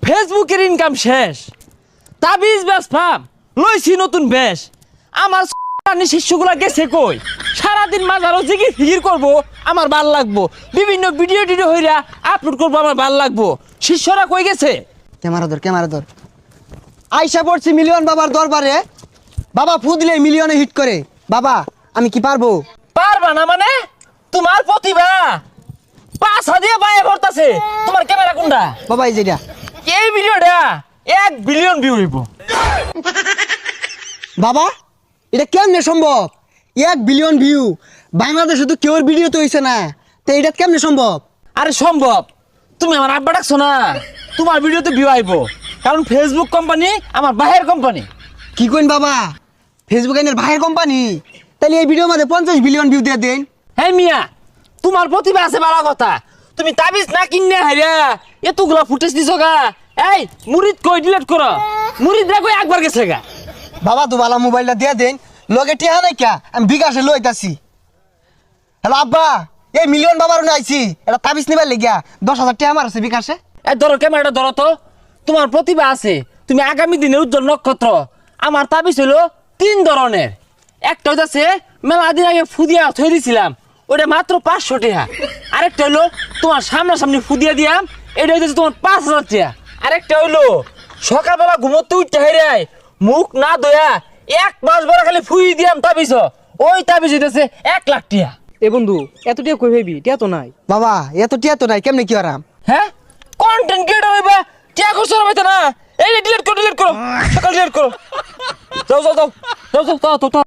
ফেসবুকের ইনকাম শেষ, তাবিজ ব্যবসাম লইছি নতুন বেশ। আমার শিষ্যগুলা গেছে কই? সারাদিন মাঝারও জিগির ফিগির করবো, আমার ভাল লাগবো। বিভিন্ন ভিডিও টিডিও হইরা আপলোড করবো, আমার ভাল লাগবো। শিষ্যরা কই গেছে? ক্যামেরা ধর। আইসা পড়ছি মিলিয়ন বাবার দরবারে। বাবা ফু দিলে মিলিয়নে হিট করে। বাবা আমি কি পারবো? পারবা না মানে? তোমার প্রতিভা পাছা দিয়ে বাইরে ভরতাছে। তোমার ক্যামেরা কোনটা? বাবা এই যেটা। এই ভিডিওটা 1 বিলিয়ন ভিউ হইব। বাবা এটা কেমনে সম্ভব? 1 বিলিয়ন ভিউ বাংলাদেশে তো কেউর ভিডিও তো হইছে না, তো এটা কেমনে সম্ভব? আরে সম্ভব। তুমি আমার আব্বা ডাকছো না, তোমার ভিডিওতে ভিউ আইব। কারণ ফেসবুক কোম্পানি আমার বাহির কোম্পানি। কি কইন বাবা, ফেসবুক আইনের ভাইয়ের কোম্পানি? তাহলে এই ভিডিওর মধ্যে 50 বিলিয়ন ভিউ দিয়ে দেন। হ্যাঁ মিয়া, তোমার প্রতিভা আছে বালা কথা। তুমি তাবিজ না কিনে হাইরা এতগুলা ফুটেজ দিছো গা। এই মুরিদ কই ডিলিট করো। মুরিদ রা কই একবার গেছে গা। বাবা তো বালা মোবাইলটা দিয়ে দেন, লগে টিহা নাই কা, আমি বিকাশে লইতাছি। হ্যালো আব্বা, এই মিলিয়ন বাবার আইছি, এটা তাবিজ নিবার লেগিয়া 10,000 টাকা আমার আছে বিকাশে। এই ধরো ক্যামেরাটা ধরো তো। তোমার প্রতিভা আছে, তুমি আগামী দিনের উজ্জ্বল নক্ষত্র। আমার তাবিজ হলো 3 ধরনের। একটা হইতাছে মেলা দিন আগে ফুদিয়া থই দিছিলাম, ওটা মাত্র 500 টাকা। আরেকটা হইলো তোমার সামনাসামনি ফুদিয়া দিয়াম, এটা হইতেছে তোমার 5,000 টাকা। আরেকটা হইলো সকালবেলা ঘুমোতে উঠতে হেরাই মুখ না ধোয়া 1 মাস বড় খালি ফুই দিয়াম তাবিজ, ওই তাবিজ হইতেছে 1 লাখ টাকা। এ বন্ধু এত টিয়া কই ভাবি? টিয়া তো নাই। বাবা এত টিয়া তো নাই, কেমনে কি আরাম? হ্যাঁ কন্টেন্ট ক্রিয়েটর হইবা, টিয়া করছো না ভাইতা না। এই ডিলিট করো, সকাল ডিলিট করো। যাও যাও যাও যাও যাও যাও যাও।